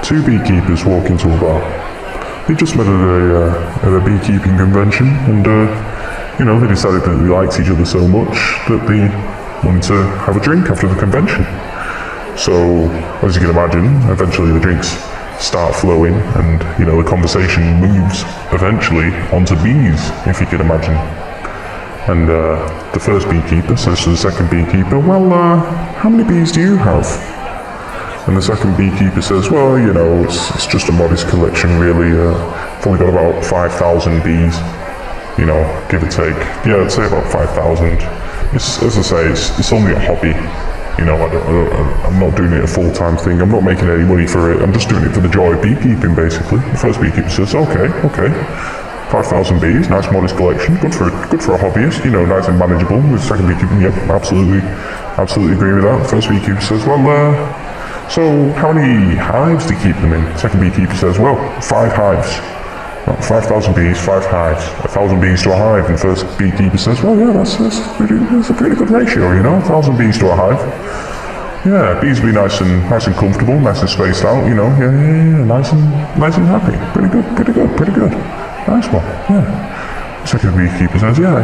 two beekeepers walk into a bar. They just met at a beekeeping convention, and they decided that they liked each other so much that they wanted to have a drink after the convention. So, as you can imagine, eventually the drinks start flowing, and the conversation moves eventually onto bees, if you can imagine. And the first beekeeper says to the second beekeeper, "Well, how many bees do you have?" And the second beekeeper says, "Well, it's just a modest collection, really. I've only got about 5,000 bees, give or take. Yeah, I'd say about 5,000. As I say, it's only a hobby. I'm not doing it a full-time thing. I'm not making any money for it. I'm just doing it for the joy of beekeeping, basically." The first beekeeper says, okay. 5,000 bees, nice modest collection, good for a hobbyist, nice and manageable. The second beekeeper, yep, absolutely agree with that. The first beekeeper says, "Well, so how many hives do you keep them in?" The second beekeeper says, "Well, 5 hives. 5,000 bees, 5 hives, 1,000 bees to a hive." And the first beekeeper says, "Well, yeah, that's a pretty good ratio, 1,000 bees to a hive. Yeah, bees will be nice and comfortable, nice and spaced out, yeah, nice and happy. Pretty good. Nice one, yeah." The second beekeeper says, "Yeah,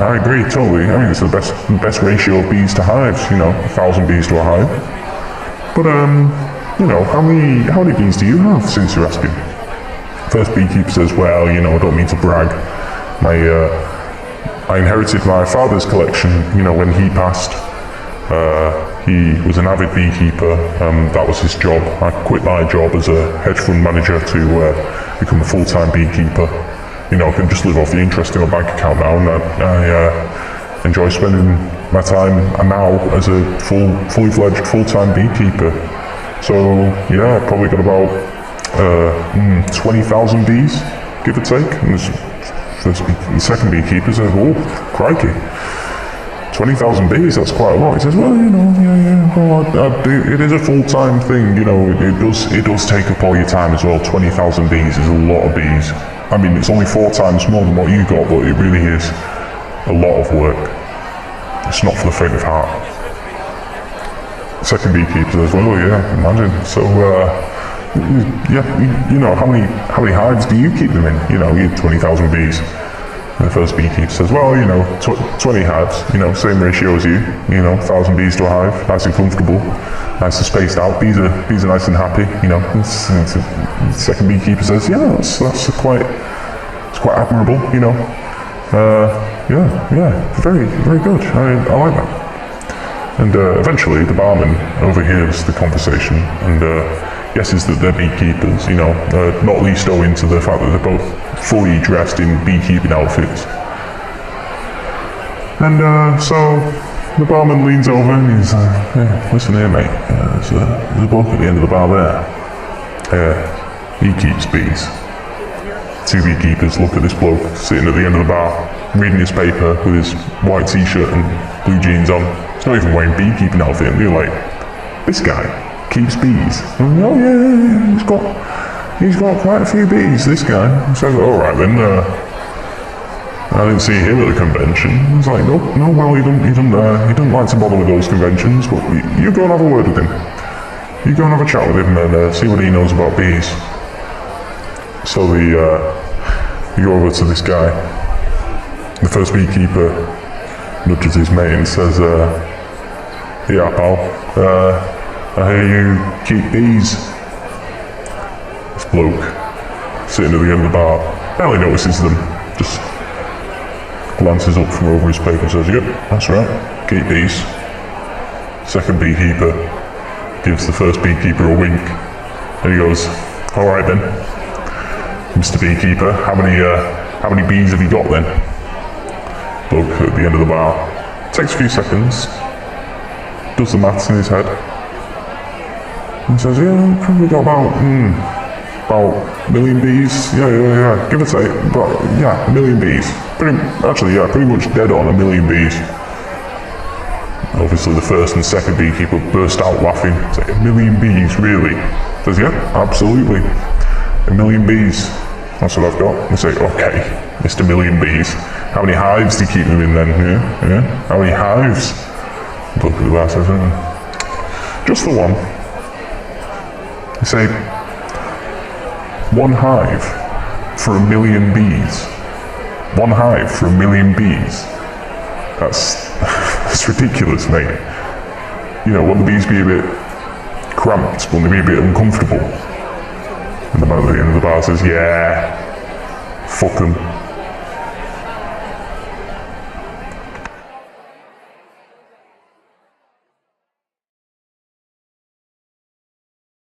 I agree totally. I mean, it's the best ratio of bees to hives, 1,000 bees to a hive. But how many bees do you have, since you're asking?" First beekeeper says, "Well, I don't mean to brag. I inherited my father's collection, when he passed. He was an avid beekeeper. That was his job. I quit my job as a hedge fund manager to become a full-time beekeeper. I can just live off the interest in my bank account now, and I enjoy spending my time now as a fully-fledged full-time beekeeper. So, yeah, I've probably got about 20,000 bees, give or take." And the second beekeeper says, "Oh, crikey. 20,000 bees, that's quite a lot." He says, "Well, it is a full-time thing, it does take up all your time as well. 20,000 bees is a lot of bees. I mean, it's only 4 times more than what you got, but it really is a lot of work. It's not for the faint of heart." The second beekeeper says, "Well, yeah, imagine. So, how many hives do you keep them in? You have 20,000 bees." And the first beekeeper says, "Well, 20 hives, same ratio as you, 1,000 bees to a hive, nice and comfortable, nice and spaced out, bees are nice and happy, The second beekeeper says, "Yeah, that's quite admirable, yeah, very, very good, I like that." And eventually the barman overhears the conversation and guesses that they're beekeepers, not least owing to the fact that they're both fully dressed in beekeeping outfits. And so the barman leans over and he's "Hey, listen here, mate, there's a bloke at the end of the bar there. He keeps bees." Two beekeepers look at this bloke sitting at the end of the bar, reading his paper with his white t-shirt and blue jeans on. He's not even wearing beekeeping outfit, and they're like, "This guy keeps bees." And, "Oh yeah, he's got quite a few bees, this guy." So, "All right then, I didn't see him at the convention." He's like, "No, well, he doesn't like to bother with those conventions, but you go and have a word with him. You go and have a chat with him and see what he knows about bees." So you go over to this guy. The first beekeeper nudges his mate and says, "Yeah, pal, I hear you keep bees." This bloke, sitting at the end of the bar, barely notices them, just glances up from over his paper and says, "Yep, that's right, keep bees." Second beekeeper gives the first beekeeper a wink, and he goes, "All right then, Mr. Beekeeper, how many bees have you got then?" Bloke at the end of the bar takes a few seconds, does the maths in his head, and says, "Yeah, probably got about a million bees. Yeah, give or take, but yeah, a million bees. Pretty much dead on, a million bees." Obviously the first and second beekeeper burst out laughing. Say, "A million bees, really?" Says, "Yeah, absolutely. A million bees. That's what I've got." They say, "Okay, Mr. Million Bees, how many hives do you keep them in then? Yeah? How many hives?" Look at the bar, says, "Just the one." They say, One hive for 1 million bees. One hive for 1 million bees. That's ridiculous, mate. You know, won't the bees be a bit cramped? Won't they be a bit uncomfortable? And the man at the end of the bar says, yeah, fuck them.